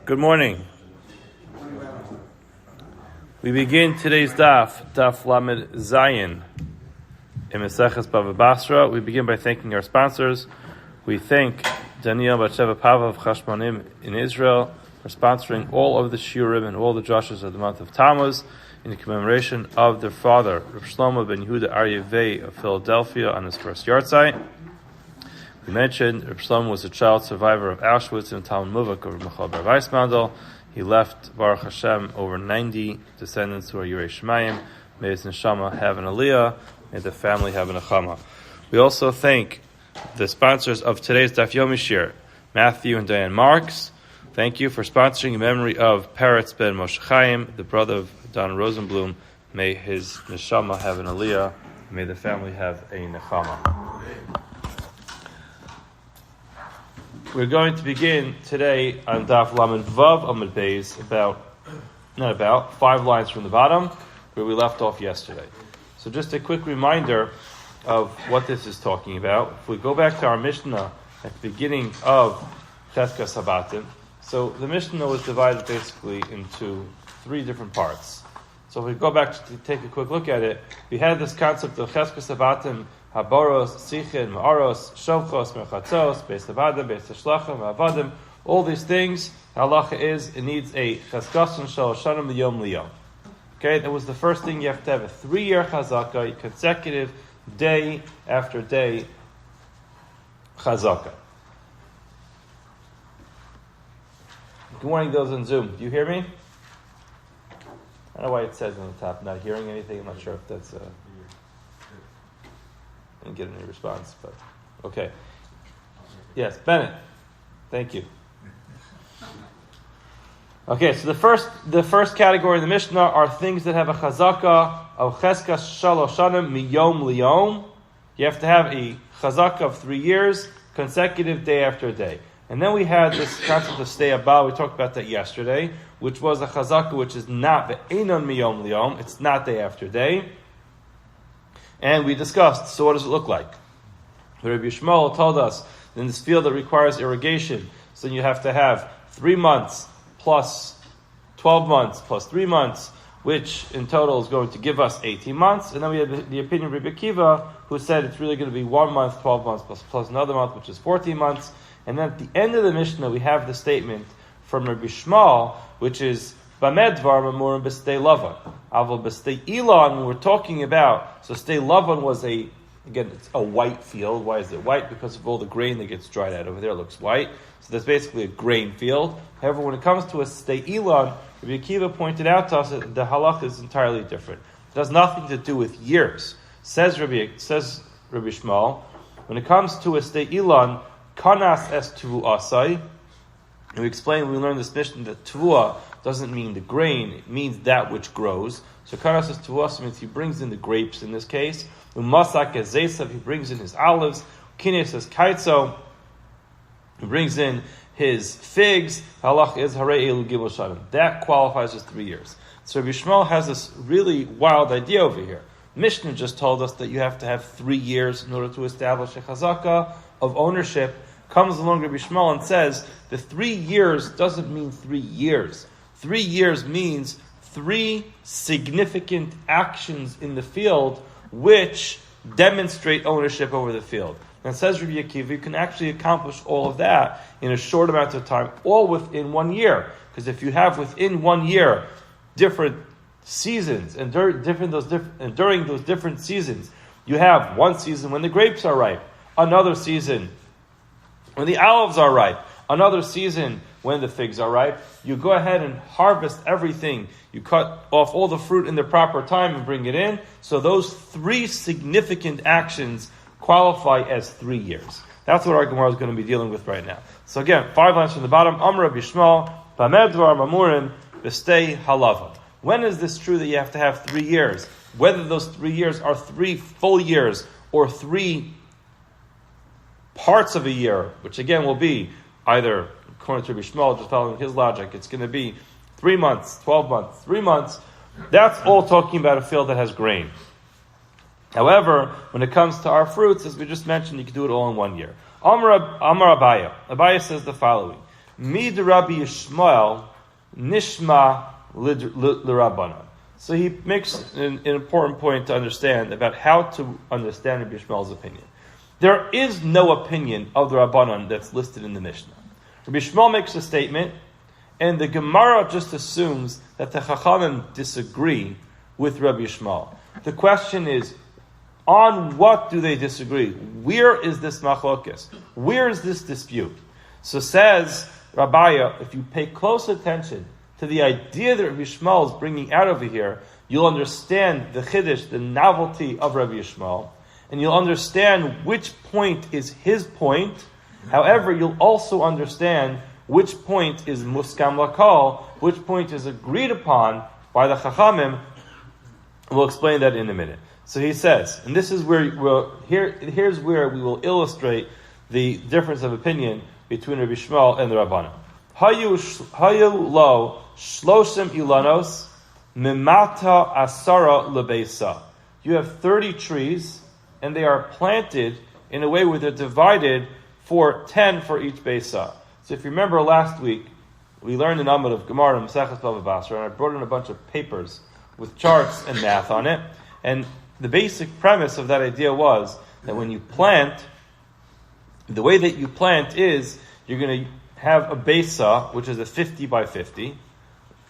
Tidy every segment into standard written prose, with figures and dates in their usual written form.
Good morning. We begin today's Daf Lamed Zayin in Batsheva Pava of Basra. We begin by thanking our sponsors. We thank Batsheva Pava of Hashmonaim in Israel for sponsoring all of the shiurim and all the drashas of the month of Tammuz in commemoration of their father, Reb Shlomo ben Yehuda Aryeh Vegh of Philadelphia on his first Yahrzeit. We mentioned Reb Shlomo was a child survivor of Aushwitz and talmid muvhak of Reb Michel Ber Weismendel. He left, Baruch Hashem, over 90 descendants who are yireh Shamaim. May his Neshama have an aliya. May the family have an Neshama. We also thank the sponsors of today's Daf Yomi shir, Matthew and Diane Marks. Thank you for sponsoring in memory of Peretz Ben Moshe Chaim, the brother of Donna Rosenbloom. May his Neshama have an aliyah. May the family have a Neshama. We're going to begin today on Daf Lamed Vav Amud Beis, about 5 lines from the bottom, where we left off yesterday. So just a quick reminder of what this is talking about. If we go back to our Mishnah at the beginning of Cheskas Habatim, so the Mishnah was divided basically into 3 different parts. So if we go back to take a quick look at it, we had this concept of Cheskas Habatim, Haboros, Sichin, Ma'aros, Shovchos, Merchatzos, Beis Avadim, Beis Hashlachim, Avadim, all these things, halacha is, it needs a Cheskas Shal Shanim Liyom Liyom. Okay, that was the first thing. You have to have a 3-year chazaka, consecutive day after day chazaka. Good morning, those on Zoom. Do you hear me? I don't know why it says on the top, not hearing anything. I'm not sure if that's... Didn't get any response, but okay. Yes, Bennett. Thank you. Okay, so the first category in the Mishnah are things that have a chazaka of cheskas shalosh shanim miyom liyom. You have to have a chazaka of 3 years, consecutive day after day. And then we had this concept of stay abal. We talked about that yesterday, which was a chazaka which is not ve'enon miyom liyom. It's not day after day. And we discussed, so what does it look like? Reb Shlomo told us, in this field that requires irrigation, so you have to have 3 months plus 12 months plus 3 months, which in total is going to give us 18 months. And then we had the opinion of Reb Akiva, who said it's really going to be 1 month, 12 months, plus another month, which is 14 months. And then at the end of the Mishnah, we have the statement from Rabbi Shlomo, which is, Bamedvar Mamurim B'stei Lavan. Aval B'stei Ilan, when we're talking about, so Stei Lavan was it's a white field. Why is it white? Because of all the grain that gets dried out over there, it looks white. So that's basically a grain field. However, when it comes to a Stei Ilan, Rabbi Akiva pointed out to us that the halach is entirely different. It has nothing to do with years. Says Rabbi Shlomo, when it comes to a Stei Ilan, Kanas es Tuvu Asai, and we explained, we learned this mission that Tuvua doesn't mean the grain, it means that which grows. So Kanas says Tuvua means he brings in the grapes in this case. Umasak Ezesav, he brings in his olives. Kines says Kaitzo, he brings in his figs. Halach is Harei Elu Gimel Shanim. That qualifies as 3 years. So Rabbi Shlomo has this really wild idea over here. Mishnah just told us that you have to have 3 years in order to establish a chazaka of ownership. Comes along Rabbi Shlomo and says the 3 years doesn't mean 3 years. 3 years means 3 significant actions in the field which demonstrate ownership over the field. And says Rabbi Akiva, you can actually accomplish all of that in a short amount of time, all within 1 year. Because if you have within 1 year different seasons, and during those different seasons, you have one season when the grapes are ripe, another season when the olives are ripe, another season when the figs are ripe, you go ahead and harvest everything. You cut off all the fruit in the proper time and bring it in. So those 3 significant actions qualify as 3 years. That's what our Gemara is going to be dealing with right now. So again, 5 lines from the bottom. Amar Rabbi Shlomo, Bamedvar Mamurim B'stei Halavan. When is this true that you have to have 3 years? Whether those 3 years are 3 full years or 3 parts of a year, which again will be either, according to Reb Shlomo, just following his logic, it's going to be 3 months, 12 months, 3 months. That's all talking about a field that has grain. However, when it comes to our fruits, as we just mentioned, you can do it all in 1 year. Amar Abaya. Abaya says the following. Mid Rabbi Yishmael Nishma L'Rabbanan. So he makes an important point to understand about how to understand Rabbi Yishmael's opinion. There is no opinion of the Rabbanan that's listed in the Mishnah. Rabbi Yishmael makes a statement, and the Gemara just assumes that the Chachamim disagree with Rabbi Yishmael. The question is, on what do they disagree? Where is this machlokes? Where is this dispute? So says Rabbi, if you pay close attention to the idea that Rabbi Yishmael is bringing out over here, you'll understand the chiddush, the novelty of Rabbi Yishmael, and you'll understand which point is his point. However, you'll also understand which point is muskam lakal, which point is agreed upon by the chachamim. We'll explain that in a minute. So he says, and this is where here's where we will illustrate the difference of opinion between Rabbi Yishmael and the Rabbanan. Hayu lo shloshim ilanos mimata asara lebeisa. You have 30 trees, and they are planted in a way where they're divided for 10 for each beisa. So if you remember last week, we learned an amud of Gemara in Maseches Bava Basra, and I brought in a bunch of papers with charts and math on it. And the basic premise of that idea was that when you plant, the way that you plant is you're going to have a beisa, which is a 50 by 50,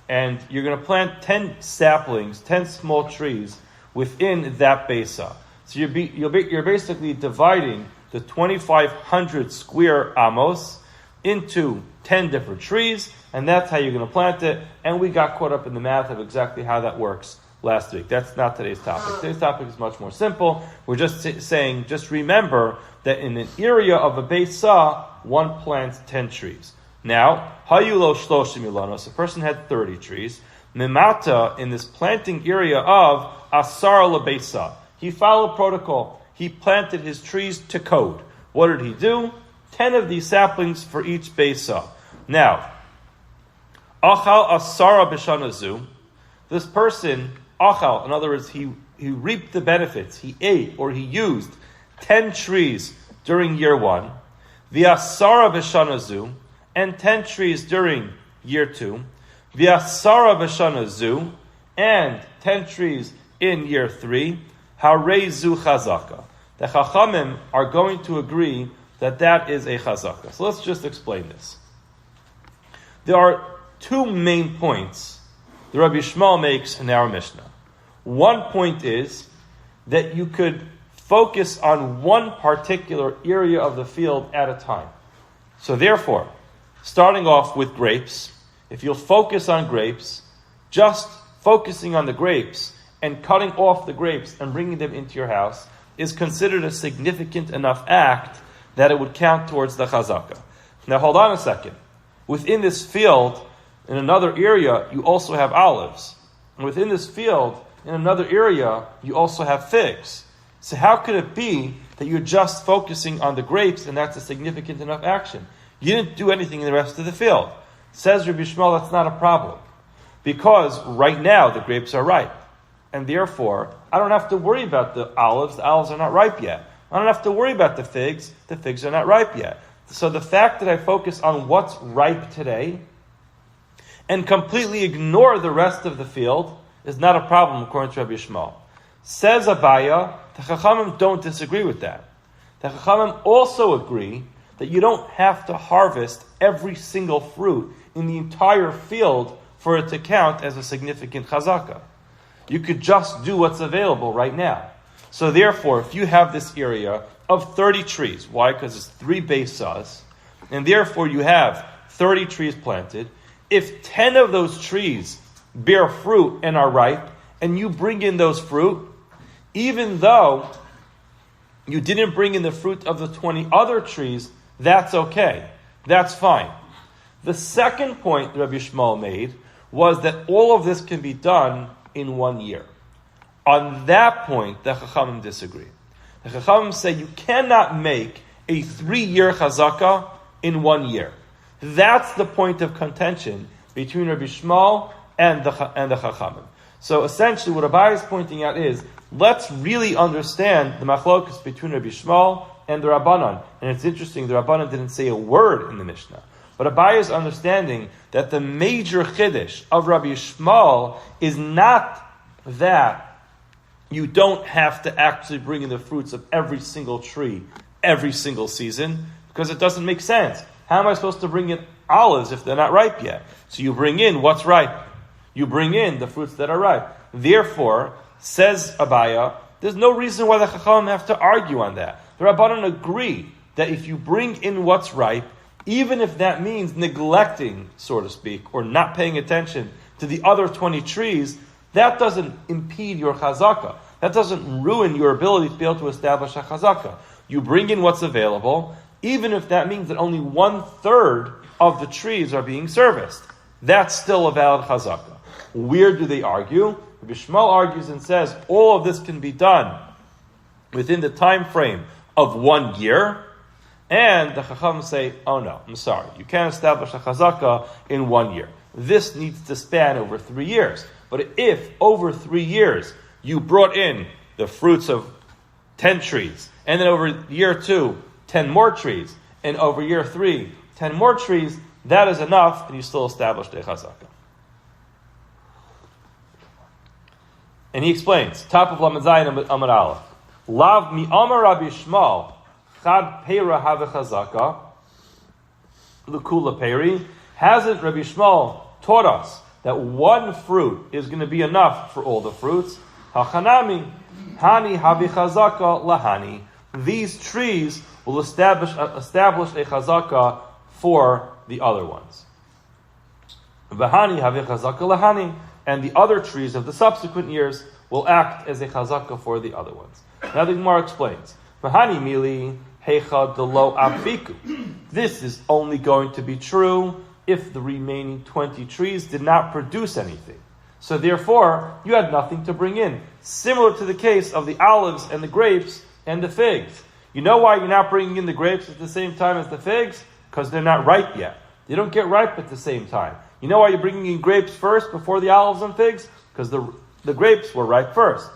and you're going to plant 10 saplings, 10 small trees within that beisa. So you're basically dividing the 2,500 square amos into 10 different trees, and that's how you're going to plant it. And we got caught up in the math of exactly how that works last week. That's not today's topic. Today's topic is much more simple. We're just saying, just remember that in an area of a beisa, one plants 10 trees. Now, hayulo shloshim ilanos, a person had 30 trees. Mimata, in this planting area of asar lebeisa, he followed protocol. He planted his trees to code. What did he do? 10 of these saplings for each beisa. Now, achal asara b'shanazu, this person, achal, in other words, he reaped the benefits. He ate or he used 10 trees during year 1, v'asara b'shanazu, and 10 trees during year 2, v'asara b'shanazu, and 10 trees in year 3, harezu chazaka. The chachamim are going to agree that is a chazaka. So let's just explain this. There are two main points that Rabbi Yishmael makes in our Mishnah. One point is that you could focus on one particular area of the field at a time. So therefore, starting off with grapes, if you'll focus on grapes, just focusing on the grapes and cutting off the grapes and bringing them into your house is considered a significant enough act that it would count towards the chazaka. Now hold on a second. Within this field, in another area, you also have olives. And within this field, in another area, you also have figs. So how could it be that you're just focusing on the grapes and that's a significant enough action? You didn't do anything in the rest of the field. Says Rabbi Yishmael, that's not a problem. Because right now, the grapes are ripe. And therefore, I don't have to worry about the olives are not ripe yet. I don't have to worry about the figs are not ripe yet. So the fact that I focus on what's ripe today and completely ignore the rest of the field is not a problem according to Rabbi Yishmael. Says Abaya, the Chachamim don't disagree with that. The Chachamim also agree that you don't have to harvest every single fruit in the entire field for it to count as a significant chazaka. You could just do what's available right now. So therefore, if you have this area of 30 trees, why? Because it's 3 beisas, and therefore you have 30 trees planted. If 10 of those trees bear fruit and are ripe, and you bring in those fruit, even though you didn't bring in the fruit of the 20 other trees, that's okay. That's fine. The second point Rabbi Yishmael made was that all of this can be done in 1 year. On that point, the Chachamim disagree. The Chachamim say you cannot make a 3-year chazaka in 1 year. That's the point of contention between Rabbi Yishmael and the Chachamim. So essentially what Rabbi is pointing out is, let's really understand the machlokus between Rabbi Yishmael and the Rabbanan. And it's interesting, the Rabbanan didn't say a word in the Mishnah. But Abaya's understanding that the major chiddush of Rabbi Yishmael is not that you don't have to actually bring in the fruits of every single tree every single season, because it doesn't make sense. How am I supposed to bring in olives if they're not ripe yet? So you bring in what's ripe. You bring in the fruits that are ripe. Therefore, says Abaya, there's no reason why the Chachamim have to argue on that. The Rabbanan agree that if you bring in what's ripe, even if that means neglecting, so to speak, or not paying attention to the other 20 trees, that doesn't impede your chazakah. That doesn't ruin your ability to be able to establish a chazakah. You bring in what's available, even if that means that only 1/3 of the trees are being serviced. That's still a valid chazakah. Where do they argue? Rabbi Shmuel argues and says all of this can be done within the time frame of 1 year, and the Chacham say, oh no, I'm sorry, you can't establish a chazakah in 1 year. This needs to span over 3 years. But if over 3 years you brought in the fruits of 10 trees, and then over year 2, 10 more trees, and over year 3, 10 more trees, that is enough, and you still established a chazakah. And he explains, top of Lamed Zayin Amud Aleph, Lav mi Amar Rabbi Yishmael, Chad Peira have chazakah, L'kula Peri. Hasn't Rabbi Yishmael taught us that 1 fruit is going to be enough for all the fruits? Hachanami, Hani havi chazakah lahani. These trees will establish a chazakah for the other ones. V'hani havi chazakah lahani. And the other trees of the subsequent years will act as a chazakah for the other ones. Now the Gemara explains, V'hani mili heicha delo afiku. This is only going to be true if the remaining 20 trees did not produce anything. So therefore, you had nothing to bring in. Similar to the case of the olives and the grapes and the figs. You know why you're not bringing in the grapes at the same time as the figs? Because they're not ripe yet. They don't get ripe at the same time. You know why you're bringing in grapes first before the olives and figs? Because the grapes were ripe first.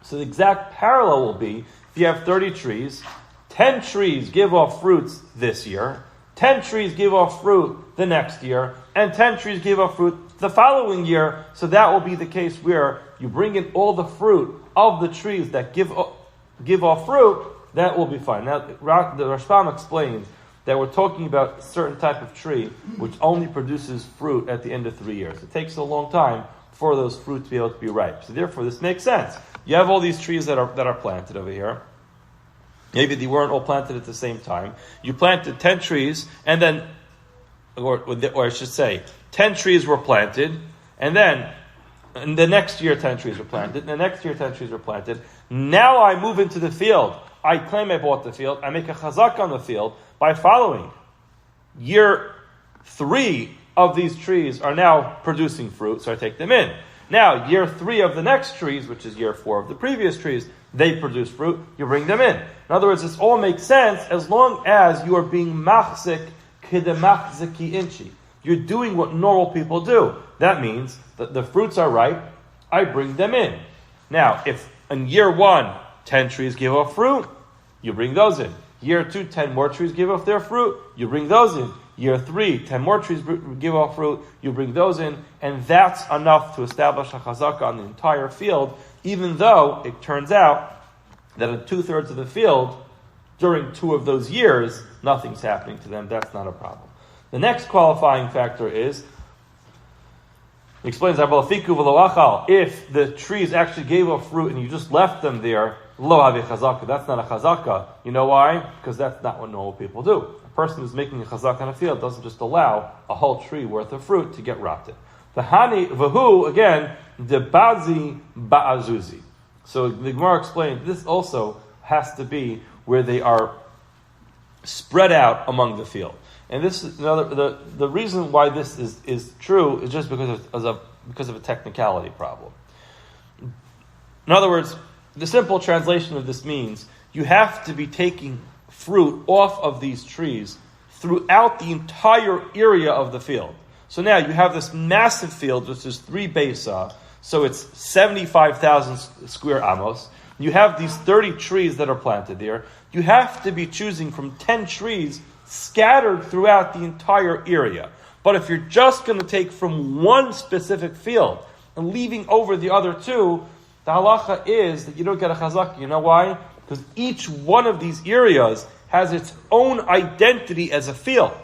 So the exact parallel will be, if you have 30 trees, 10 trees give off fruits this year, 10 trees give off fruit the next year, and 10 trees give off fruit the following year. So that will be the case where you bring in all the fruit of the trees that give off fruit, that will be fine. Now, the Rashbam explains that we're talking about a certain type of tree which only produces fruit at the end of 3 years. It takes a long time for those fruits to be able to be ripe. So therefore, this makes sense. You have all these trees that are planted over here. Maybe they weren't all planted at the same time. You planted 10 trees, and then, or I should say, 10 trees were planted, and then in the next year 10 trees were planted, and the next year 10 trees were planted. Now I move into the field. I claim I bought the field. I make a chazak on the field by following. Year 3 of these trees are now producing fruit, so I take them in. Now, year 3 of the next trees, which is year 4 of the previous trees, they produce fruit, you bring them in. In other words, this all makes sense as long as you are being machzik kidemachziki inchi. You're doing what normal people do. That means that the fruits are ripe, I bring them in. Now, if in year 1, 10 trees give off fruit, you bring those in. Year 2, 10 more trees give off their fruit, you bring those in. Year 3, 10 more trees give off fruit, you bring those in, and that's enough to establish a chazakah on the entire field, even though it turns out that in 2/3 of the field, during 2 of those years, nothing's happening to them. That's not a problem. The next qualifying factor is, he explains, if the trees actually gave off fruit and you just left them there, lo havi chazakah, that's not a chazakah. You know why? Because that's not what normal people do. A person who's making a chazakah on a field doesn't just allow a whole tree worth of fruit to get rotted. The hani vahu, again, the bazi ba'azuzi. So the Gemara explained, this also has to be where they are spread out among the field. And this is another, the reason why this is true is just because of a technicality problem. In other words, the simple translation of this means you have to be taking fruit off of these trees throughout the entire area of the field. So now you have this massive field, which is 3 besa, so it's 75,000 square amos. You have these 30 trees that are planted there. You have to be choosing from 10 trees scattered throughout the entire area. But if you're just going to take from one specific field and leaving over the other two, the halacha is that you don't get a chazaka. You know why? Because each one of these areas has its own identity as a field.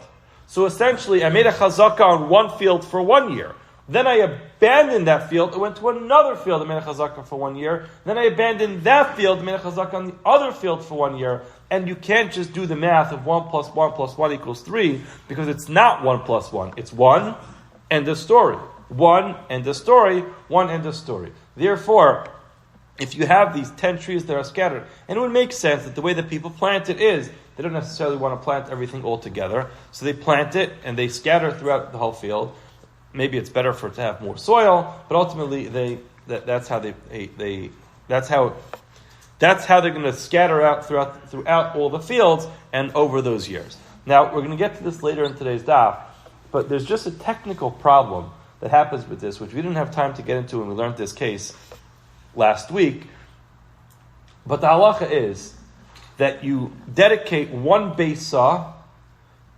So essentially, I made a chazaka on one field for 1 year. Then I abandoned that field and went to another field and made a chazaka for 1 year. Then I abandoned that field and made a chazaka on the other field for 1 year. And you can't just do the math of 1 plus 1 plus 1 equals 3, because it's not 1 plus 1. It's 1 and a story. 1 and a story, 1 and a story. Therefore, if you have these 10 trees that are scattered, and it would make sense that the way that people plant it is, they don't necessarily want to plant everything all together. So they plant it and they scatter throughout the whole field. Maybe it's better for it to have more soil, but ultimately that's how they're going to scatter out throughout all the fields and over those years. Now we're going to get to this later in today's daf, but there's just a technical problem that happens with this, which we didn't have time to get into when we learned this case last week. But the halacha is that you dedicate one besa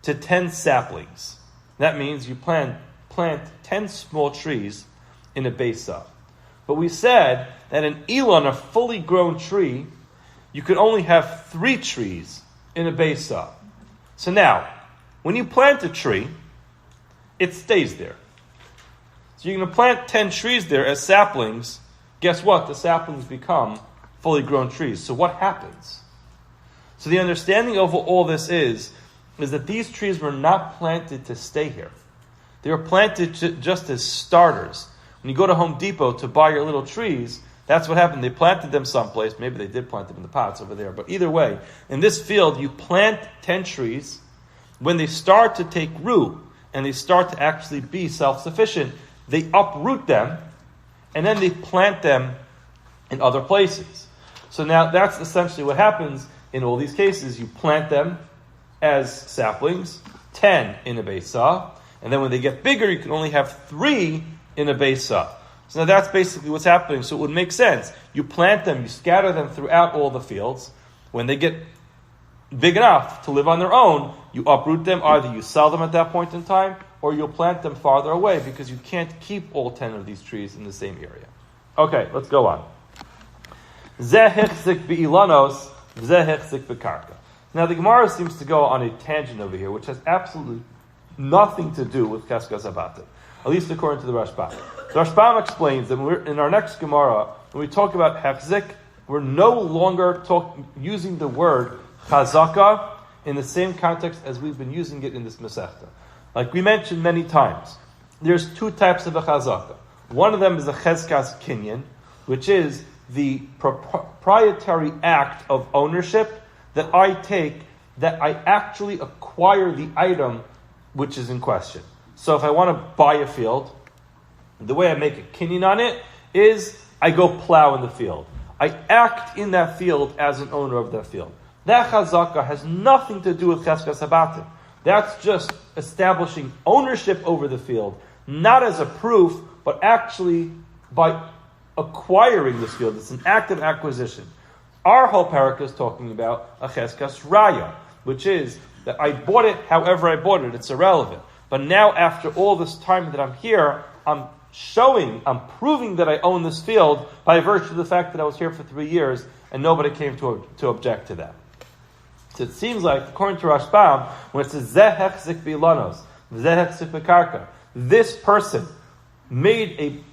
to 10 saplings. That means you plant 10 small trees in a besa. But we said that an elon, a fully grown tree, you could only have 3 trees in a besa. So now, when you plant a tree, it stays there. So you're going to plant 10 trees there as saplings. Guess what? The saplings become fully grown trees. So what happens? So the understanding of what all this is that these trees were not planted to stay here. They were planted just as starters. When you go to Home Depot to buy your little trees, that's what happened. They planted them someplace. Maybe they did plant them in the pots over there. But either way, in this field, you plant 10 trees. When they start to take root and they start to actually be self-sufficient, they uproot them and then they plant them in other places. So now that's essentially what happens in all these cases. You plant them as saplings, 10 in a besa, and then when they get bigger, you can only have 3 in a besa. So now that's basically what's happening. So it would make sense. You plant them, you scatter them throughout all the fields. When they get big enough to live on their own, you uproot them. Either you sell them at that point in time, or you'll plant them farther away, because you can't keep all 10 of these trees in the same area. Okay, let's go on. Zeh hechzik be'ilanos, zeh hechzik bekarka. Now the Gemara seems to go on a tangent over here, which has absolutely nothing to do with Keskas Abatim, at least according to the Rashba. The Rashba explains that in our next Gemara, when we talk about hechzik, we're no longer using the word chazaka in the same context as we've been using it in this Masechta. Like we mentioned many times, there's 2 types of a chazaka. One of them is a cheskas kinyan, which is the proprietary act of ownership that I take, that I actually acquire the item which is in question. So if I want to buy a field, the way I make a kinyan on it is I go plow in the field. I act in that field as an owner of that field. That chazaka has nothing to do with cheskas abatim. That's just establishing ownership over the field, not as a proof, but actually by acquiring this field. It's an act of acquisition. Our whole parak is talking about a cheskas raya, which is that I bought it however I bought it. It's irrelevant. But now, after all this time that I'm here, I'm proving that I own this field by virtue of the fact that I was here for 3 years and nobody came to object to that. So it seems like, according to Rashbam, when it says Zeh hechzik bilanos, Zeh hechzik bekarka, this person made a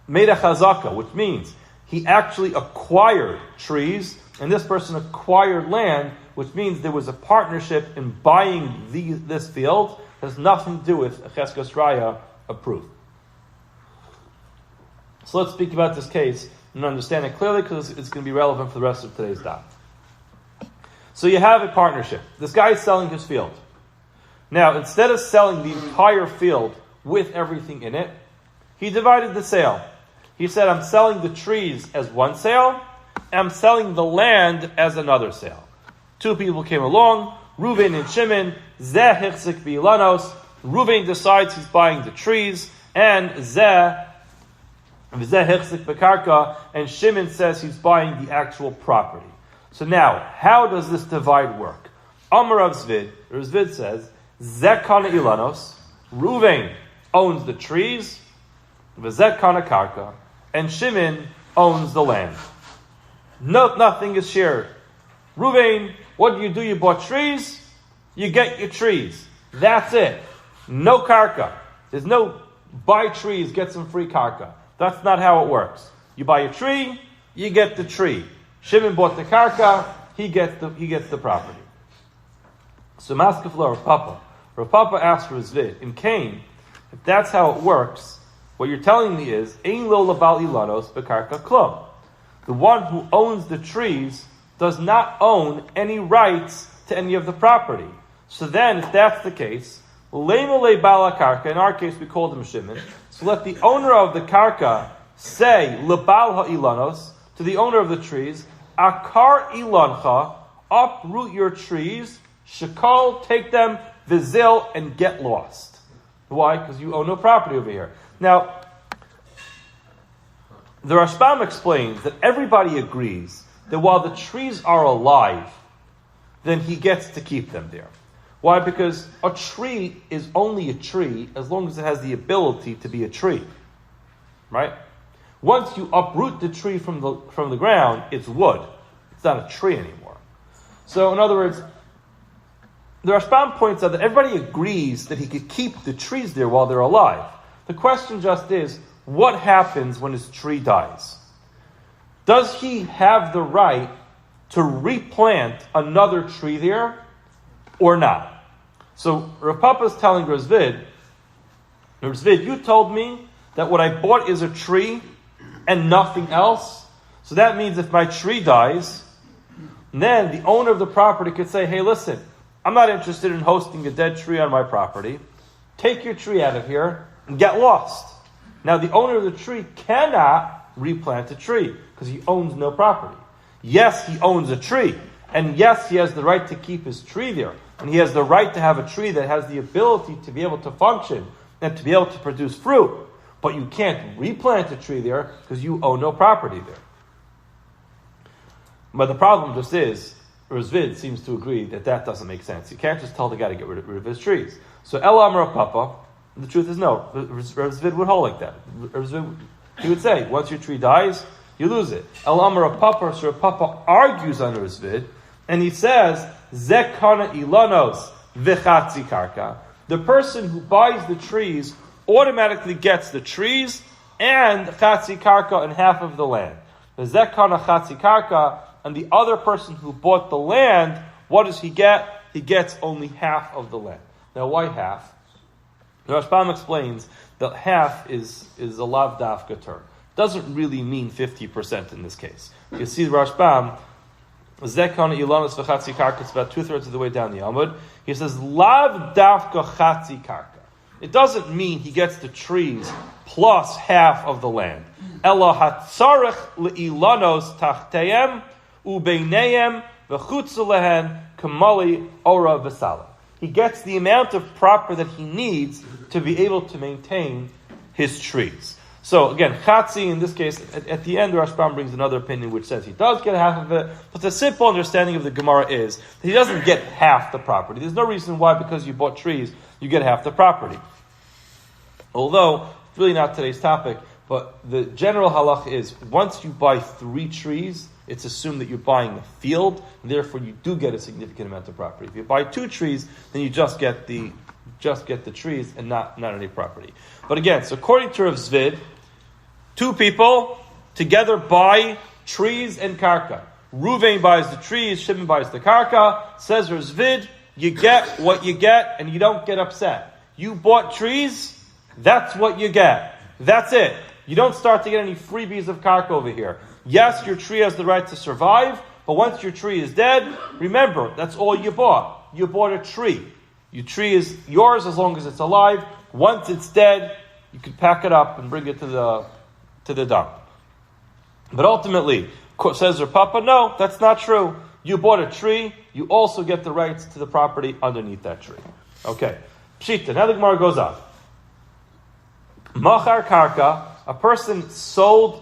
chazaka, which means he actually acquired trees, and this person acquired land, which means there was a partnership in buying this field. It has nothing to do with a cheskas raya approved. So let's speak about this case and understand it clearly, because it's going to be relevant for the rest of today's daf. So you have a partnership. This guy is selling his field. Now, instead of selling the entire field with everything in it, he divided the sale. He said, I'm selling the trees as one sale, and I'm selling the land as another sale. 2 people came along, Reuven and Shimon, Zeh hichzik bi'lanos. Reuven decides he's buying the trees, and Zeh hichzik bekarka, and Shimon says he's buying the actual property. So now, how does this divide work? Amar of Zvid. Zvid says, Zeh kana ilanos. Ruvain owns the trees. V'zeh kana karka. And Shimon owns the land. Nothing is shared. Ruvain, what do? You bought trees. You get your trees. That's it. No karka. There's no buy trees, get some free karka. That's not how it works. You buy a tree, you get the tree. Shimon bought the karka, he gets the property. So Maskefla Rav Papa. Rav Papa asked for Zvid. In Cain, if that's how it works, what you're telling me is, Ein lo labal ilanos bekarka klum. The one who owns the trees does not own any rights to any of the property. So then, if that's the case, Leimale bala karka, in our case we called him Shimon, so let the owner of the karka say, lebal ha'ilanos, to the owner of the trees, akar ilancha, uproot your trees, shakal, take them, vizil, and get lost. Why? Because you own no property over here. Now, the Rashbam explains that everybody agrees that while the trees are alive, then he gets to keep them there. Why? Because a tree is only a tree as long as it has the ability to be a tree. Right? Once you uproot the tree from the ground, it's wood. It's not a tree anymore. So in other words, the Rashbam points out that everybody agrees that he could keep the trees there while they're alive. The question just is, what happens when his tree dies? Does he have the right to replant another tree there or not? So Rav Papa is telling Zvid, you told me that what I bought is a tree and nothing else. So that means if my tree dies, then the owner of the property could say, hey, listen, I'm not interested in hosting a dead tree on my property. Take your tree out of here and get lost. Now the owner of the tree cannot replant a tree because he owns no property. Yes, he owns a tree. And yes, he has the right to keep his tree there. And he has the right to have a tree that has the ability to be able to function and to be able to produce fruit. But you can't replant a tree there because you own no property there. But the problem just is, Zvid seems to agree that doesn't make sense. You can't just tell the guy to get rid of his trees. So El Amar Papa, the truth is no. Zvid would hold like that. He would say, once your tree dies, you lose it. El Amar Papa, so Papa argues under Zvid, and he says, Zekana ilanos v'chatzi karka. The person who buys the trees automatically gets the trees and chatzi karka and half of the land. The zekana chatzi karka, and the other person who bought the land, what does he get? He gets only half of the land. Now, why half? The Rashbam explains that half is a lav dafka term. Doesn't really mean 50% in this case. You see the Rashbam, Zekana ilanos v'chatzi karka, it's about 2/3 of the way down the Talmud. He says, lav dafka chatzi karka. It doesn't mean he gets the trees plus half of the land. Ela hatzarech leilanos tachteim ubeineim v'chutzu lehen kamali ora v'sala. He gets the amount of proper that he needs to be able to maintain his trees. So again, chatzi in this case, at the end, the Rashbam brings another opinion which says he does get half of it, but the simple understanding of the Gemara is that he doesn't get half the property. There's no reason why, because you bought trees, you get half the property. Although, it's really not today's topic, but the general halach is, once you buy 3 trees, it's assumed that you're buying a field, and therefore you do get a significant amount of property. If you buy 2 trees, then you just get the trees and not any property. But again, so according to Rav Zvid, 2 people together buy trees and karka. Ruvain buys the trees, Shimon buys the karka. Says Rav Zvid, you get what you get, and you don't get upset. You bought trees, that's what you get. That's it. You don't start to get any freebies of karka over here. Yes, your tree has the right to survive, but once your tree is dead, remember, that's all you bought. You bought a tree. Your tree is yours as long as it's alive. Once it's dead, you can pack it up and bring it to the dump. But ultimately, says Rav Papa, no, that's not true. You bought a tree, you also get the rights to the property underneath that tree. Okay. Pshita, now the Gemara goes on. Machar karka, a person sold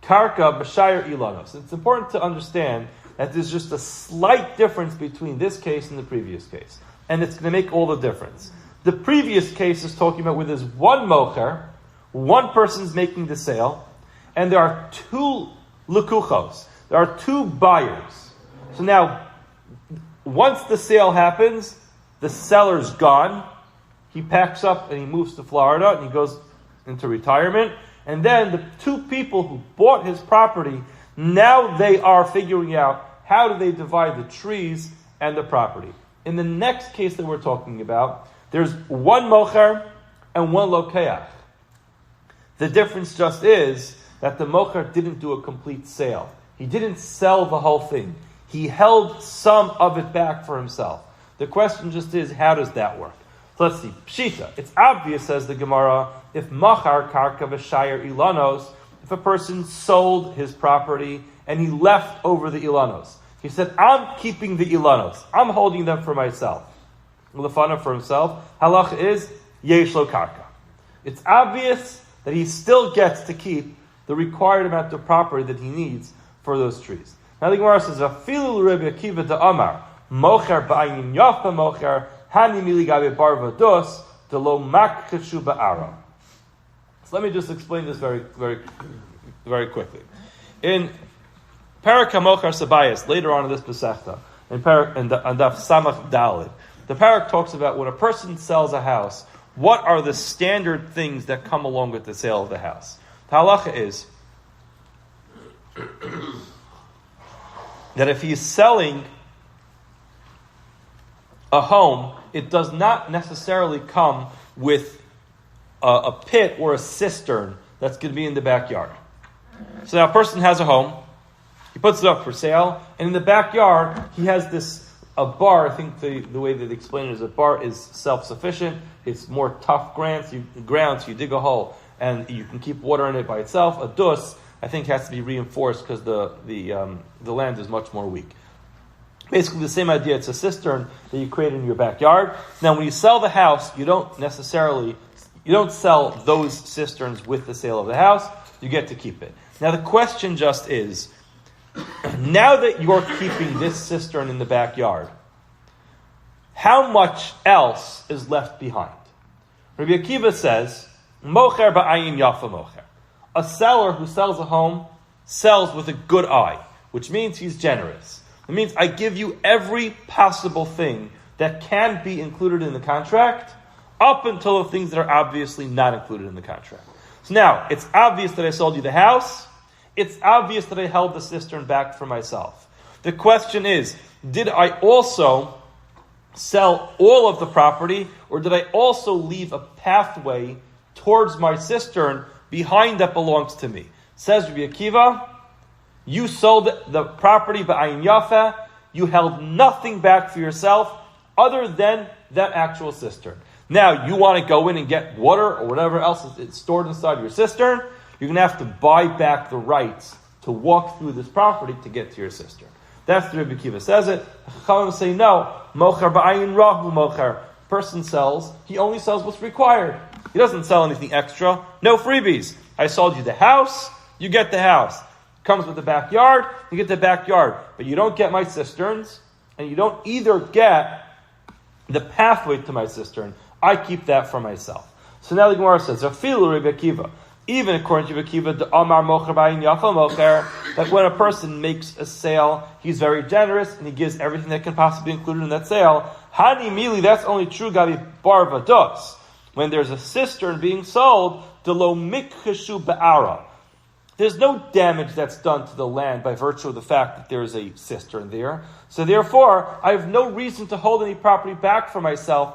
karka b'shayir ilanos. It's important to understand that there's just a slight difference between this case and the previous case. And it's going to make all the difference. The previous case is talking about where there's one mocher, one person's making the sale, and there are two lekuchos. There are two buyers. So now, once the sale happens, the seller's gone. He packs up and he moves to Florida and he goes into retirement. And then the two people who bought his property, now they are figuring out how do they divide the trees and the property. In the next case that we're talking about, there's one mocher and one lokeach. The difference just is that the mocher didn't do a complete sale. He didn't sell the whole thing. He held some of it back for himself. The question just is, how does that work? So let's see. Pshita. It's obvious, says the Gemara, if machar karka v'shayir ilanos, if a person sold his property and he left over the ilanos. He said, I'm keeping the ilanos. I'm holding them for myself. Lefana for himself. Halacha is yesh lo karka. It's obvious that he still gets to keep the required amount of property that he needs for those trees. Now the Gemara says, Afilu Rabbi Akiva de Amar, mocher ba'ayin yafa mocher, hani mili gabe bar vados, de lo makkeshu ba'ara. So let me just explain this very, very, very quickly. In Parak HaMocher Sabayas, later on in this Pesachta, on Daf Samach Dalid, the Parak talks about when a person sells a house, what are the standard things that come along with the sale of the house? The halacha is that if he's selling a home, it does not necessarily come with a pit or a cistern that's going to be in the backyard. So now a person has a home, he puts it up for sale, and in the backyard he has a bar. I think the way that they explain it is a bar is self-sufficient. It's more tough ground, so you dig a hole and you can keep water in it by itself. A dus, I think, has to be reinforced because the land is much more weak. Basically the same idea. It's a cistern that you create in your backyard. Now when you sell the house, you don't sell those cisterns with the sale of the house. You get to keep it. Now the question just is, now that you're keeping this cistern in the backyard, how much else is left behind? Rabbi Akiva says, mocher ba'ayin yafa mocher. A seller who sells a home sells with a good eye, which means he's generous. It means I give you every possible thing that can be included in the contract, up until the things that are obviously not included in the contract. So now, it's obvious that I sold you the house. It's obvious that I held the cistern back for myself. The question is, did I also sell all of the property, or did I also leave a pathway towards my cistern behind that belongs to me? Says Rabbi Akiva, you sold the property ba'ayin yafa, you held nothing back for yourself other than that actual cistern. Now, you want to go in and get water or whatever else is stored inside your cistern, you're going to have to buy back the rights to walk through this property to get to your cistern. That's the Rabbi Akiva says it. Chachamim say no. Mocher ba'ayin rahu mocher. Person sells, he only sells what's required. He doesn't sell anything extra. No freebies. I sold you the house, you get the house. Comes with the backyard, you get the backyard. But you don't get my cisterns, and you don't either get the pathway to my cistern. I keep that for myself. So now the Gemara says, Afilu Rabbi Akiva. Even according to Rabbi Akiva, the Amar mocher ba'ayin yafa mocher, that when a person makes a sale, he's very generous and he gives everything that can possibly be included in that sale. Hani mili, that's only true gabi bar vados. When there's a cistern being sold, de lo mikheshu ba'ara. There's no damage that's done to the land by virtue of the fact that there is a cistern there. So therefore, I have no reason to hold any property back for myself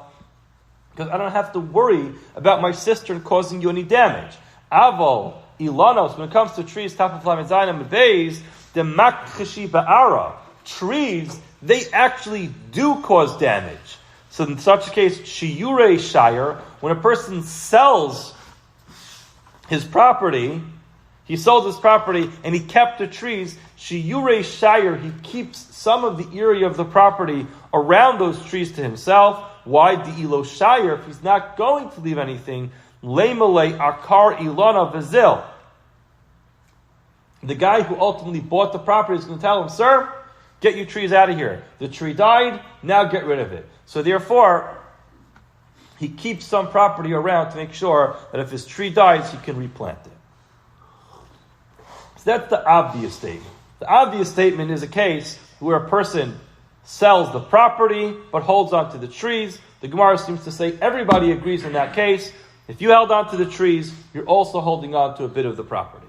because I don't have to worry about my cistern causing you any damage. Avol, ilanos, when it comes to trees, tapaflamizayim and bays, the makcheshi ba'ara, trees, they actually do cause damage. So in such a case, yireh shire, when a person sells his property, he sold his property and he kept the trees, yireh shire, he keeps some of the area of the property around those trees to himself. Why ilo shire? If he's not going to leave anything, leimale akar ilana vizil. The guy who ultimately bought the property is going to tell him, sir, Get your trees out of here. The tree died, now get rid of it. So therefore, he keeps some property around to make sure that if his tree dies, he can replant it. So that's the obvious statement. The obvious statement is a case where a person sells the property but holds on to the trees. The Gemara seems to say everybody agrees in that case. If you held on to the trees, you're also holding on to a bit of the property.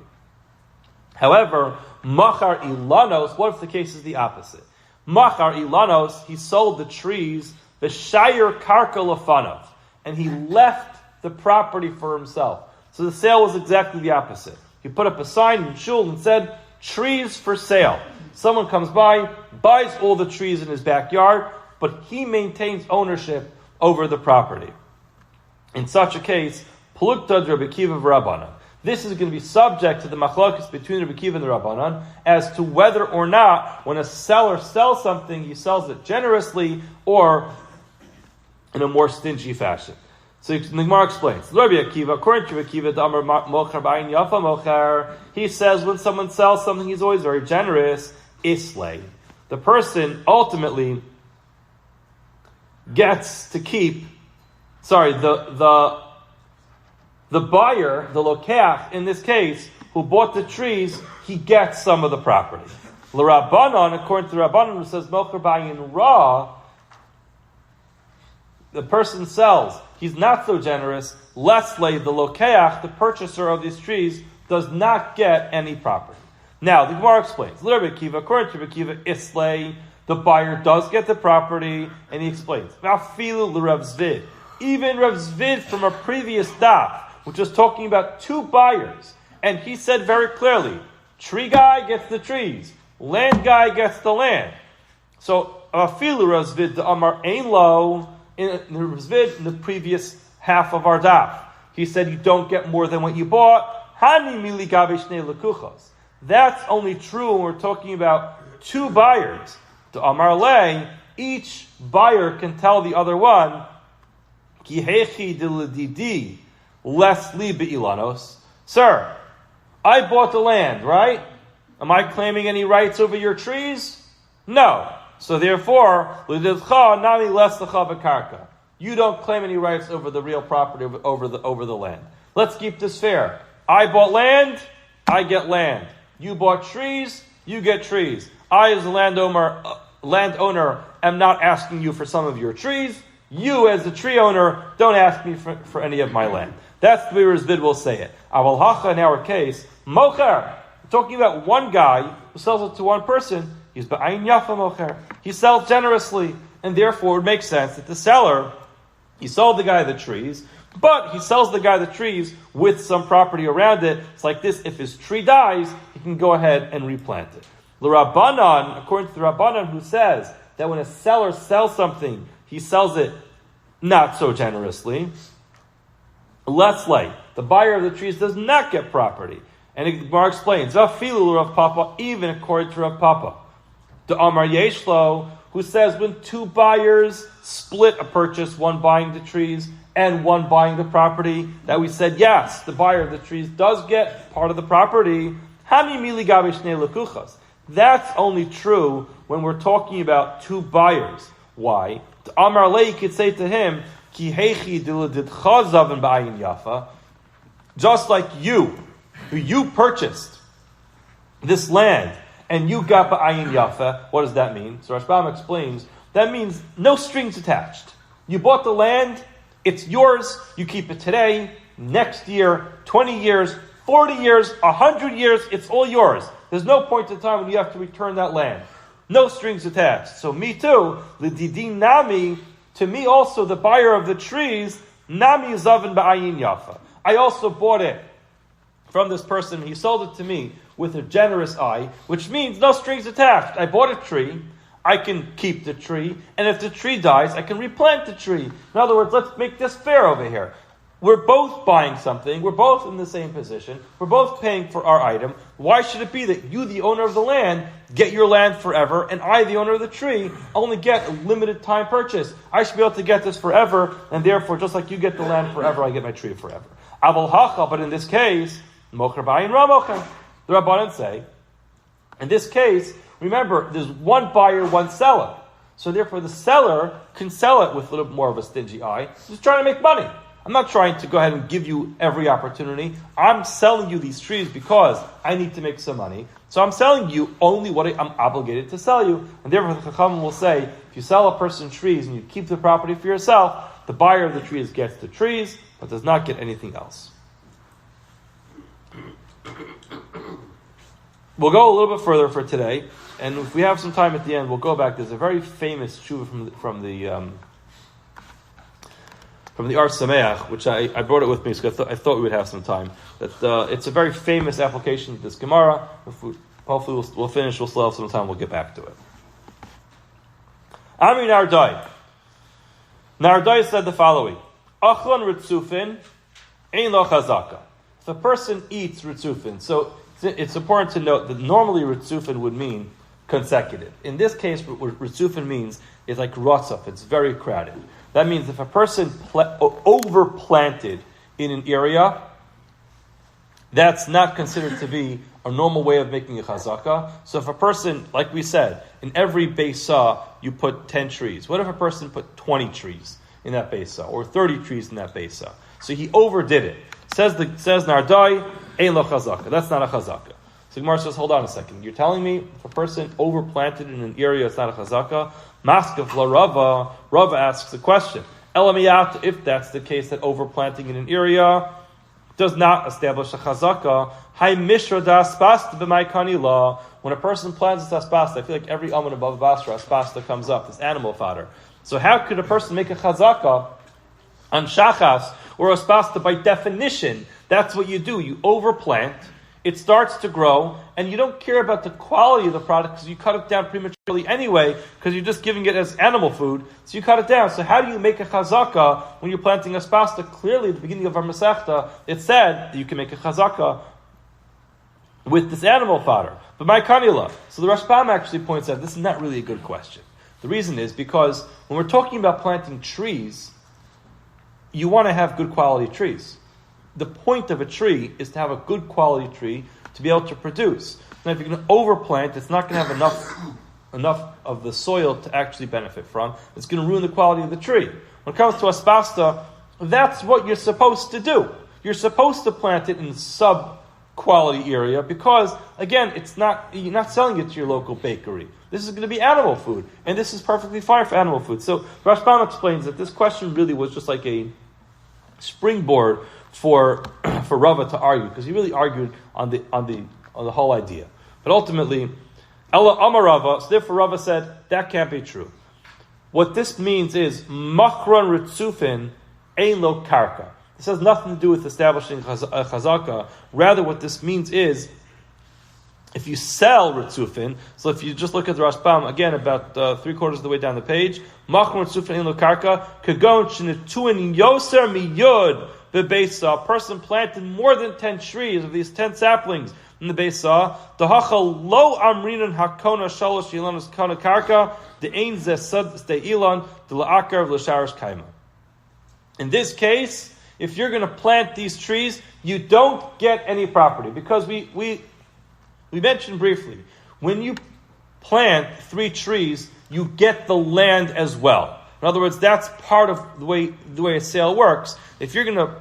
However, Machar Ilanos, what if the case is the opposite? Machar Ilanos, he sold the trees, the Shayir Karka Lefanov, and he left the property for himself. So the sale was exactly the opposite. He put up a sign in Shul and said, trees for sale. Someone comes by, buys all the trees in his backyard, but he maintains ownership over the property. In such a case, Pluktad Rabbi Kiva Rabbanan. This is going to be subject to the machlokes between Rabbi Kiva and the Rabbanan as to whether or not, when a seller sells something, he sells it generously or in a more stingy fashion. So the Gemara explains. Rabbi Akiva, according to Rabbi Akiva, Damar Mocher Ba'in Yafa Mocher, he says when someone sells something, he's always very generous. Islay. The person ultimately gets to keep. The buyer, the lokach, in this case, who bought the trees, he gets some of the property. L'Rabbanan, according to the Rabbanan, who says Mocher Ba'in Ra, the person sells. He's not so generous. Leslie, the lokeach, the purchaser of these trees, does not get any property. Now, the Gemara explains. Rabbi Akiva, according to Rabbi Akiva, Islay, the buyer does get the property, and he explains. Vafilu l'Rav Zvid. Even Rav Zvid from a previous daf, which was talking about two buyers, and he said very clearly, tree guy gets the trees, land guy gets the land. So, Vafilu Rav Zvid, the Amar Ein Lo, in the previous half of our daf, he said you don't get more than what you bought. Hani mili gabe shnei lekuchos. That's only true when we're talking about two buyers. To Amar Le, each buyer can tell the other one, Ki hechi diladidi lesli be'ilanos. Sir, I bought the land, right? Am I claiming any rights over your trees? No. So therefore, you don't claim any rights over the real property, over the land. Let's keep this fair. I bought land, I get land. You bought trees, you get trees. I, as a landowner, am not asking you for some of your trees. You, as a tree owner, don't ask me for any of my land. That's the way Rizvid will say it. Aval hacha, in our case, mocher. We're talking about one guy who sells it to one person. He's ba'ayin yafa mocher. He sells generously, and therefore it makes sense that the seller, he sold the guy the trees, but he sells the guy the trees with some property around it. It's like this: if his tree dies, he can go ahead and replant it. L'Rabbanan, according to the Rabbanan, who says that when a seller sells something, he sells it not so generously. Less like the buyer of the trees does not get property, and the Gemara explains: "Vafilu Rav Papa," even according to Rav Papa. The Amar Yeshlo, who says when two buyers split a purchase, one buying the trees and one buying the property, that we said, yes, the buyer of the trees does get part of the property. That's only true when we're talking about two buyers. Why? The Amar Le could say to him, just like you purchased this land, and you got ba'ayin yafa. What does that mean? So Rashbam explains, that means no strings attached. You bought the land, it's yours, you keep it today, next year, 20 years, 40 years, 100 years, it's all yours. There's no point in time when you have to return that land. No strings attached. So me too, l'didi nami, to me also, the buyer of the trees, nami zavin ba'ayin yafa. I also bought it from this person, he sold it to me with a generous eye, which means no strings attached. I bought a tree, I can keep the tree, and if the tree dies, I can replant the tree. In other words, let's make this fair over here. We're both buying something, we're both in the same position, we're both paying for our item. Why should it be that you, the owner of the land, get your land forever, and I, the owner of the tree, only get a limited time purchase? I should be able to get this forever, and therefore, just like you get the land forever, I get my tree forever. Aval hacha, but in this case, mocher ba'ayin ra mocher. The Rabbanan say, in this case, remember, there's one buyer, one seller. So therefore the seller can sell it with a little bit more of a stingy eye. He's trying to make money. I'm not trying to go ahead and give you every opportunity. I'm selling you these trees because I need to make some money. So I'm selling you only what I'm obligated to sell you. And therefore the Chacham will say, if you sell a person trees and you keep the property for yourself, the buyer of the trees gets the trees, but does not get anything else. We'll go a little bit further for today, and if we have some time at the end, we'll go back. There's a very famous tshuva from the Ar Sameach, which I brought it with me, so I thought we would have some time. That it's a very famous application of this Gemara. Hopefully we'll finish. We'll still have some time. We'll get back to it. Amri Nardai. Nardai said the following: Achlon ritzufin ein lo chazaka. If a person eats ritzufin, so it's important to note that normally ritzufin would mean consecutive. In this case, what ritzufin means is like rotzaf. It's very crowded. That means if a person overplanted in an area, that's not considered to be a normal way of making a chazaka. So if a person, like we said, in every Basra you put 10 trees. What if a person put 20 trees in that Basra, or 30 trees in that Basra? So he overdid it. Says Nardai, ein lo chazaka. That's not a chazaka. So Gemara says, hold on a second. You're telling me if a person overplanted in an area, it's not a chazaka? Maskef la Rava. Rava asks the question. Elamiyat, if that's the case, that overplanting in an area does not establish a chazaka. Hay mishra da aspasta b'maykani law. When a person plants this aspasta, I feel like every almond above Basra, aspasta comes up, this animal fodder. So how could a person make a chazaka on shachas or aspasta? By definition, that's what you do. You overplant, it starts to grow, and you don't care about the quality of the product because you cut it down prematurely anyway, because you're just giving it as animal food, so you cut it down. So how do you make a chazaka when you're planting aspasta? Clearly, at the beginning of our Masechta, it said that you can make a chazaka with this animal fodder. But my kanila. So the Rashbam actually points out this is not really a good question. The reason is because when we're talking about planting trees, you want to have good quality trees. The point of a tree is to have a good quality tree to be able to produce. Now, if you're going to overplant, it's not going to have enough of the soil to actually benefit from. It's going to ruin the quality of the tree. When it comes to aspasta, that's what you're supposed to do. You're supposed to plant it in sub-quality area because, again, you're not selling it to your local bakery. This is going to be animal food, and this is perfectly fine for animal food. So Rashbam explains that this question really was just like a springboard for Rava to argue, because he really argued on the whole idea. But ultimately, Ella Amar Rava, so therefore Rava said that can't be true. What this means is machron ritzufin ein lo karka. This has nothing to do with establishing a chazaka. Rather, what this means is if you sell ritzufin. So if you just look at the Rashbam again, about 3/4 of the way down the page, machron ritzufin ein lo karka kagon shenituin yoser miyud. The Basra, a person planted more than 10 trees of these 10 saplings in the Basra. The hachal lo amrinan hakona shalosh yilanus kona karka the ein zesad de ilan the laakar l'sharish kaima. In this case, if you're going to plant these trees, you don't get any property, because we mentioned briefly when you plant 3 trees, you get the land as well. In other words, that's part of the way a sale works. If you're going to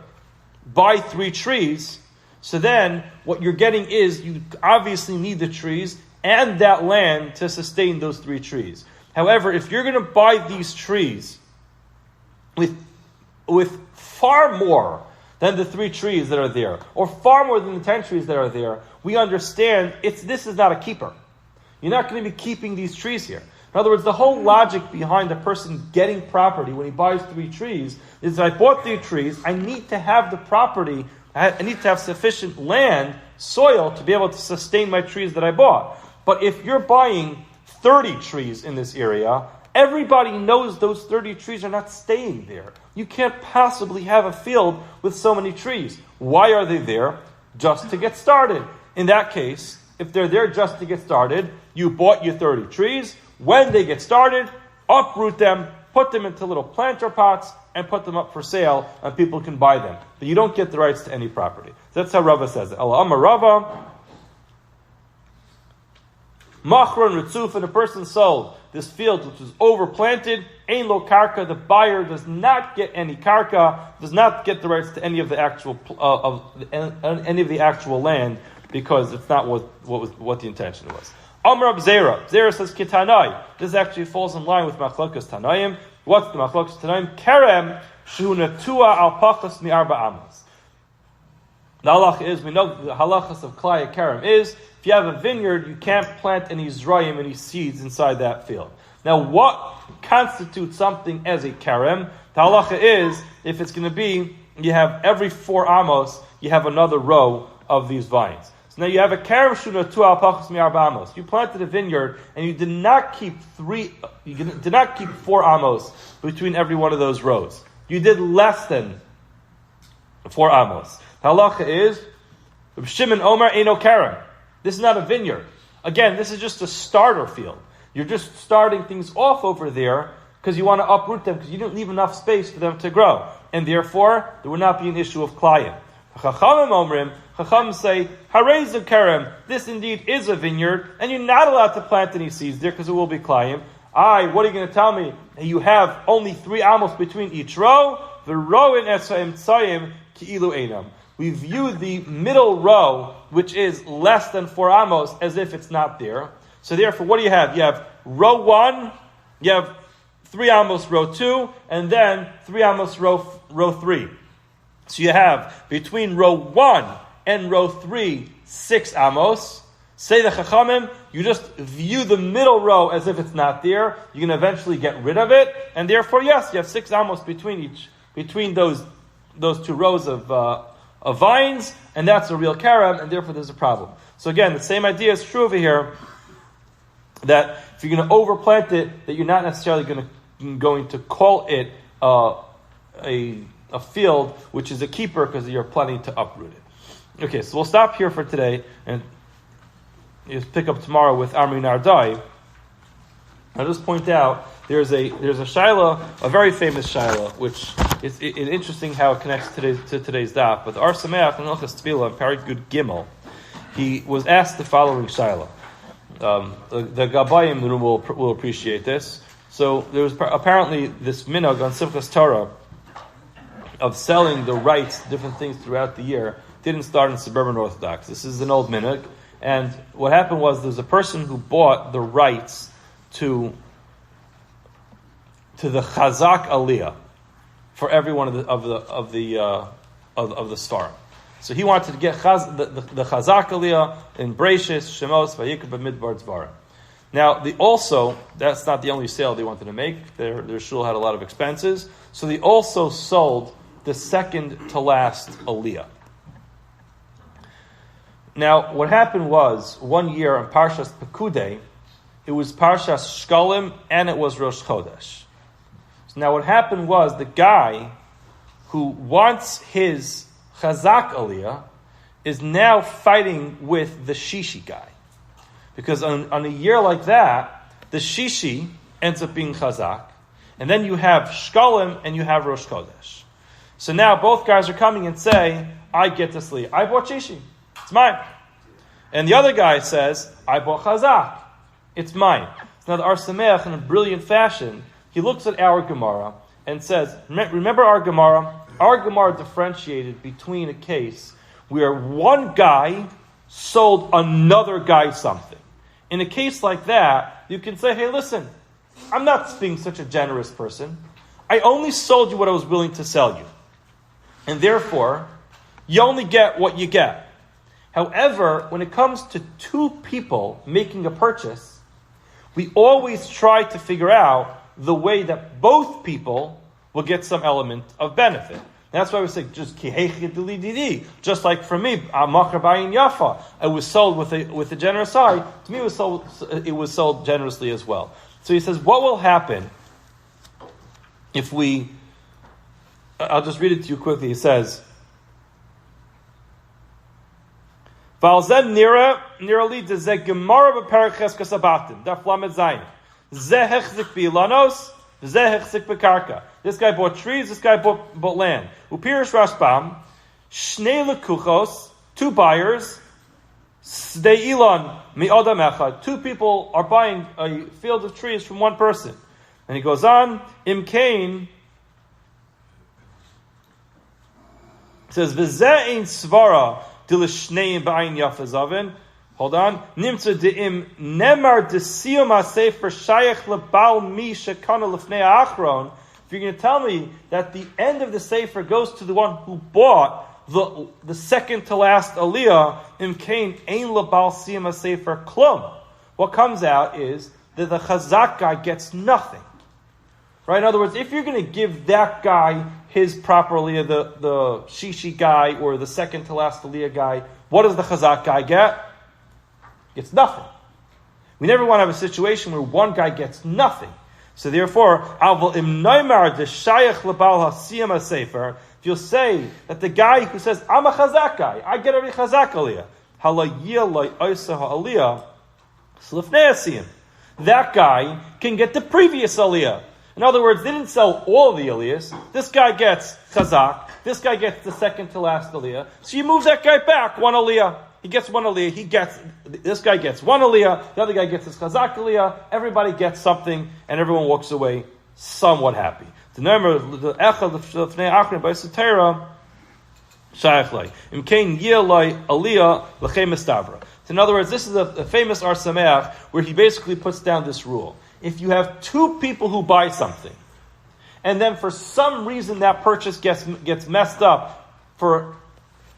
buy 3 trees, so then what you're getting is you obviously need the trees and that land to sustain those 3 trees. However, if you're going to buy these trees with far more than the 3 trees that are there, or far more than the 10 trees that are there, we understand this is not a keeper. You're not going to be keeping these trees here. In other words, the whole logic behind a person getting property when he buys 3 trees is that I bought 3 trees, I need to have the property, I need to have sufficient land, soil, to be able to sustain my trees that I bought. But if you're buying 30 trees in this area, everybody knows those 30 trees are not staying there. You can't possibly have a field with so many trees. Why are they there? Just to get started. In that case, if they're there just to get started, you bought your 30 trees. When they get started, uproot them, put them into little planter pots, and put them up for sale, and people can buy them. But you don't get the rights to any property. That's how Rava says it. Allah Amar Rava. Machron Ritzuf, and a person sold this field which was overplanted. Ein lo karka, the buyer does not get any karka, does not get the rights to any of the actual any of the actual land, because it's not what the intention was. Amr Zera says Kitanai. This actually falls in line with Machlokas Tanaim. What's the Machlokas Tanaim? Kerem shunatua al pachas mi arba amos. The halach is, we know the halachas of Klaya Kerem is, if you have a vineyard, you can't plant any zrayim, any seeds inside that field. Now, what constitutes something as a Kerem? The halacha is, if it's going to be, you have every 4 amos, you have another row of these vines. So now you have a Kerem shuna tu al pachas mi arba amos. You planted a vineyard, and you did not keep 4 amos between every one of those rows. You did less than 4 amos. The halacha is, Reb Shimon Omer Eino Kerem. This is not a vineyard. Again, this is just a starter field. You're just starting things off over there because you want to uproot them because you didn't leave enough space for them to grow. And therefore, there would not be an issue of klayim. Chachamim Omrim, Chachamim say, Harei zu Kerem, this indeed is a vineyard, and you're not allowed to plant any seeds there because it will be klayim. What are you going to tell me? You have only 3 amos between each row. The row in Esayim Tzayim Ki'ilu Einam. We view the middle row, which is less than 4 amos, as if it's not there. So therefore, what do you have? You have row 1, you have 3 amos row 2, and then 3 amos row 3. So you have between row 1 and row 3, 6 amos. Say the Chachamim, you just view the middle row as if it's not there. You can eventually get rid of it, and therefore, yes, you have 6 amos between those 2 rows of vines, and that's a real Kerem, and therefore there's a problem. So again, the same idea is true over here, that if you're going to overplant it, that you're not necessarily going to call it a field which is a keeper because you're planning to uproot it. Okay, so we'll stop here for today, and just pick up tomorrow with Amri Nardai. I'll just point out there's a shaila, a very famous shaila, which is interesting how it connects to today's daf. But the Ar Sameach in Hilchos Tefillah, Parak Gud Gimel, he was asked the following shaila. The Gabayim in the room will appreciate this. So there was apparently this minhag on Simchas Torah of selling the rights, different things throughout the year, didn't start in suburban Orthodox. This is an old minhag, and what happened was there was a person who bought the rights to the chazak aliyah for every one of the svarim. So he wanted to get the chazak aliyah in Breishis, Shemos, Vayikra, B'midbar, Dvarim. Now, that's not the only sale they wanted to make. Their shul had a lot of expenses, so they also sold the second to last aliyah. Now, what happened was, one year on Parshas Pekudei, it was Parshas Shkalim, and it was Rosh Chodesh. So now what happened was, the guy who wants his Chazak Aliyah is now fighting with the Shishi guy. Because on a year like that, the Shishi ends up being Chazak, and then you have Shkalim and you have Rosh Chodesh. So now both guys are coming and say, I get this Aliyah. I bought Shishi. It's mine. And the other guy says, I bought Chazak. It's mine. So now the Ar Sameach, in a brilliant fashion, he looks at our Gemara and says, remember our Gemara? Our Gemara differentiated between a case where one guy sold another guy something. In a case like that, you can say, hey, listen, I'm not being such a generous person. I only sold you what I was willing to sell you. And therefore, you only get what you get. However, when it comes to 2 people making a purchase, we always try to figure out the way that both people will get some element of benefit. That's why we say just just like for me, Yafa, it was sold with a generous eye. To me, it was sold generously as well. So he says, what will happen if we? I'll just read it to you quickly. He says, "Valzen nira li de ze gemara beperek cheskes abatim daf lamed zayin ze hechzik bilanos ze hechzik bekarka." This guy bought trees. This guy bought land. Upirish Rashbam, shnei lekuchos, 2 buyers, Sdei Ilan mi Adam Echad. Two people are buying a field of trees from one person. And he goes on, Im Kain, says, V'zeh ein svara dilishneim ba'ayin yafazavin. Hold on. Nimtza de'im nemar desiyum ha'sefer shayach lebal mi shekana lefnei ha'achron. If you're going to tell me that the end of the sefer goes to the one who bought the second to last aliyah, im kain ein lebal siyum ha'sefer klum. What comes out is that the chazak guy gets nothing. Right? In other words, if you're going to give that guy his proper aliyah, the shishi guy or the second to last aliyah guy, what does the chazak guy get? Gets nothing. We never want to have a situation where one guy gets nothing. So therefore, if you'll say that the guy who says, I'm a chazak guy, I get every chazak aliyah, that guy can get the previous aliyah. In other words, they didn't sell all the aliyahs. This guy gets chazak, this guy gets the second to last aliyah. So you move that guy back one aliyah. He gets one aliyah, this guy gets one aliyah, the other guy gets his chazak aliyah, everybody gets something, and everyone walks away somewhat happy. In other words, this is a famous Ar Sameach where he basically puts down this rule. If you have two people who buy something, and then for some reason that purchase gets messed up for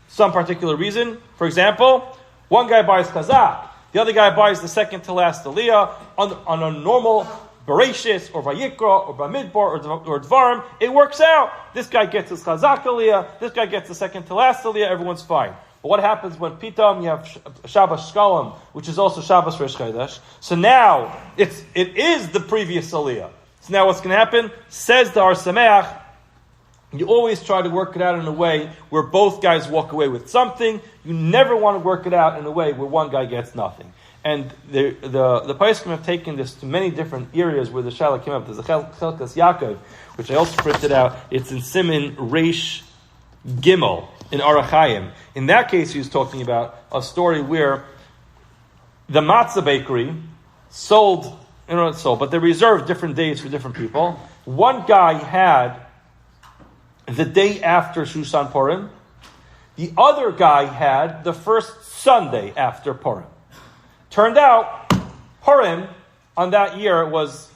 some particular reason. For example, one guy buys chazak, the other guy buys the second to last aliyah on a normal Bereshis or Vayikra or Bamidbar or Dvarim. It works out. This guy gets his chazak aliyah, this guy gets the second to last aliyah, everyone's fine. But what happens when Pitam you have Shabbos Shkalim, which is also Shabbos Rosh Chodesh? So now it is the previous aliyah. So now what's going to happen? Says the Ar Sameach, you always try to work it out in a way where both guys walk away with something. You never want to work it out in a way where one guy gets nothing. And the Paiskim have taken this to many different areas where the Shaila came up. There's a Chelkas Yaakov, which I also printed out. It's in Siman Reish Gimel in Arachayim. In that case, he was talking about a story where the matzah bakery sold, but they reserved different days for different people. One guy had the day after Shushan Purim. The other guy had the first Sunday after Purim. Turned out, Purim on that year was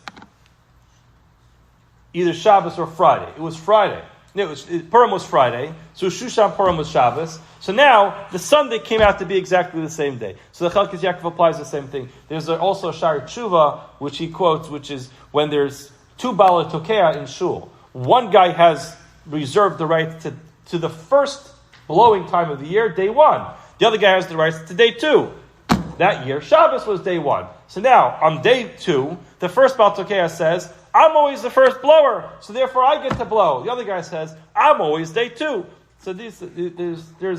either Shabbos or Friday. It was Friday. Purim was Friday, so Shushan Purim was Shabbos. So now, the Sunday came out to be exactly the same day. So the Chelkas Yaakov applies the same thing. There's also a Shari Tshuva, which he quotes, which is when there's two Bala Tokea in Shul. One guy has reserved the right to the first blowing time of the year, day one. The other guy has the rights to day two. That year, Shabbos was day one. So now, on day two, the first Baal Tokea says, I'm always the first blower, so therefore I get to blow. The other guy says, I'm always day two. So there's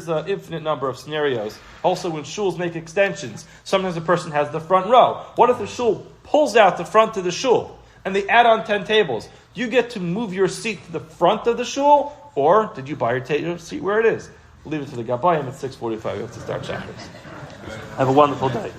an infinite number of scenarios. Also, when shuls make extensions, sometimes a person has the front row. What if the shul pulls out the front of the shul, and they add on 10 tables? You get to move your seat to the front of the shul, or did you buy your seat where it is? We'll leave it to the Gabayim at 6:45. We have to start chapters. Have a wonderful day.